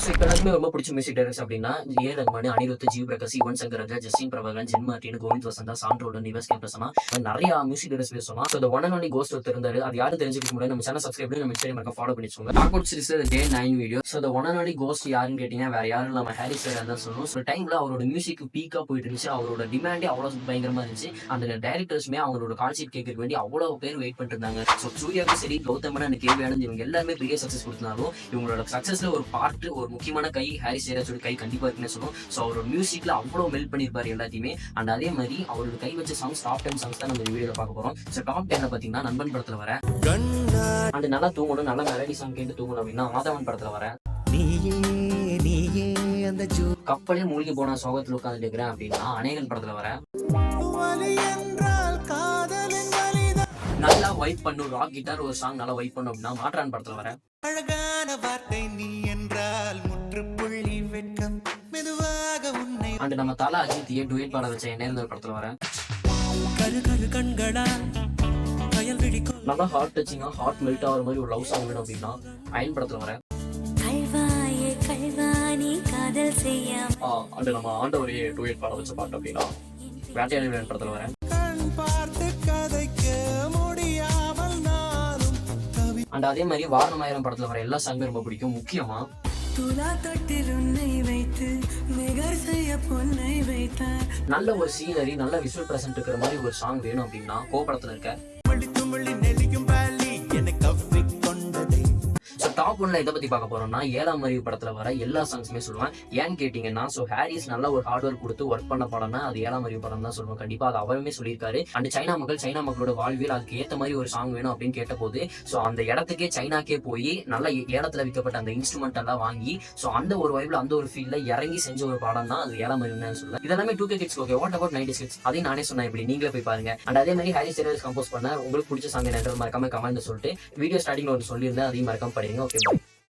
So இப்போ எல்லாருமே ரொம்ப பிடிச்ச மியூசிக் டைரக்டர்ஸ் அப்படின்னா A Rahman, Anirudh, G Prakash, Yuvan Shankar Raja, Justin Prabhakaran, Jen Martin, Govind Vasanta, Sean Roldan, Nivas K Prasanna, நிறைய மியூசிக் டைரக்டர்ஸ் பேசலாம். So one and only ghost ஒருத்தர் இருந்தாரு. அது யாரும் தெரிஞ்சுக்க முடியாது. நம்ம சேனல் சப்ஸ்கிரைப் பண்ணி நம்ம இன்ஸ்டாகிராம் ஃபாலோ பண்ணி வச்சுக்கோங்க. Talk out series day 9 video. So one and only ghost யாருன்னு கேட்டீங்கன்னா வேற யாரும் நம்ம ஹாரிஸ் ஜெயராஜ் தான் சொல்லணும். ஸோ டைம்ல அவரோட மியூசிக் பீக்கா போயிட்டு இருந்துச்சு. அவரோட டிமாண்டே அவ்வளவு பயங்கரமா இருந்துச்சு. அந்த டைரக்டர்ஸ்மே அவங்களோட கான்செப்ட் கேட்க வேண்டி அவ்வளவு பேர் வெயிட் பண்ணிட்டு இருந்தாங்க. ஸோ சூர்யாவுக்கும் சரி கௌதமனா எனக்கு கேள்வியானது இவங்க எல்லாருமே பெரிய சக்சஸ் கொடுத்தாலும் இவங்களோட சக்சஸ்ல ஒரு பார்ட் ஒரு முக்கியமான கை ஹாரிஸ் ஜெயராஜோட கை கண்டிப்பா இருக்குன்னு சொல்லுவோம். ஸோ அவரோட மியூசிக்ல அவ்வளவு மெல்ட் பண்ணிருப்பாரு எல்லாத்தையுமே. அண்ட் அதே மாதிரி அவரோட கை வச்ச சாங்ஸ் டாப் 10 சாங்ஸ் தான் நம்ம வீடியோல பார்க்க போறோம். ஸோ டாப் 10ல பாத்தீங்கன்னா நண்பன் படத்துல வர அண்ட் நல்லா தூங்கணும், நல்ல மெலடி சாங் கேட்டு தூங்கணும் அப்படின்னா மாதவன் படத்துல வர கப்பலே மூழ்கி போன சோகத்துல உட்கார்ந்து இருக்கிறேன் அப்படின்னா அநேகன் படத்துல வர நல்லா வைப் பண்ணும் ராக் கிட்டார் ஒரு சாங் நல்லா வைப் பண்ணும் அப்படின்னா மாற்றான் படத்துல வர அழகான வார்த்தை நீ என்றால் முற்றுப்புள்ளி வெட்கம் மெதுவாக உன்னை அண்ட் நம்ம தல அஜித் டுயட் பாட வச்ச நேர்ந்த படத்துல வர கரு கரு கண்களா கயல் விழிக்கும் நல்லா ஹார்ட் டச்சிங்கா ஹார்ட் மெல்ட் ஆகிற மாதிரி ஒரு லவ் சாங் வேணும் அப்படின்னா அயன் படத்துல வர அண்ட் நம்ம ஆண்டவரையே டுயட் பாட வச்ச பாட்டு அப்படின்னா வேட்டையாடி படத்துல வர கண் பார்த்து கதைக்க முடியாமல் நானும் அண்ட் அதே மாதிரி வாரணமாயிரம் படத்துல வர எல்லா சாங்குமே ரொம்ப பிடிக்கும். முக்கியமா துலா தொட்டில் உன்னை வைத்து நிகர் செய்ய பொன்னை வைத்தார் நல்ல ஒரு சீனரி நல்ல விசுவல் பிரசன்ட் இருக்கிற மாதிரி ஒரு சாங் வேணும் அப்படின்னா கோபடத்துல இருக்க துள்ளி நெளியும் வேலி என்னை கவ்விக் கொண்டதே. ஸோ டாப் 1ல இதை பத்தி பார்க்க போறோம்னா ஏழாம் அறிவு படத்துல வர எல்லா சாங்ஸுமே சொல்லுவேன். ஏன்னு கேட்டீங்கன்னா ஸோ ஹாரிஸ் நல்ல ஒரு ஹார்ட் ஒர்க் கொடுத்து ஒர்க் பண்ண படம்னா அது ஏழாம் அறிவு படம் தான் சொல்லுவோம். கண்டிப்பா அது அவருமே சொல்லியிருக்காரு. அண்ட் சைனா மக்களோட வாழ்வியல் அதுக்கு ஏத்த மாதிரி ஒரு சாங் வேணும் அப்படின்னு கேட்ட போது ஸோ அந்த இடத்துக்கே சைனாக்கே போய் நல்ல ஏலத்துல விற்கப்பட்ட அந்த இன்ஸ்ட்ருமெண்ட் எல்லாம் வாங்கி ஸோ அந்த ஒரு வைப்ல அந்த ஒரு ஃபீல்ட்ல இறங்கி செஞ்ச ஒரு படம் தான் அது ஏழாம் அறிவுன்னு சொல்லுவேன். இதெல்லாமே 2K kids okay. What about 90s kids அதையும் நானே சொன்னேன். இப்படி நீங்களே போய் பாருங்க. அண்ட் அதே மாதிரி ஹாரிஸ் ஜெயராஜ் கம்போஸ் பண்ண உங்களுக்கு பிடிச்ச சாங் என்ன மறக்காம கமெண்ட் சொல்லிட்டு வீடியோ ஸ்டார்டிங்ல ஒரு சொல்லியிருந்தேன். அதையும் மறக்காம படிங்க. ஓகே.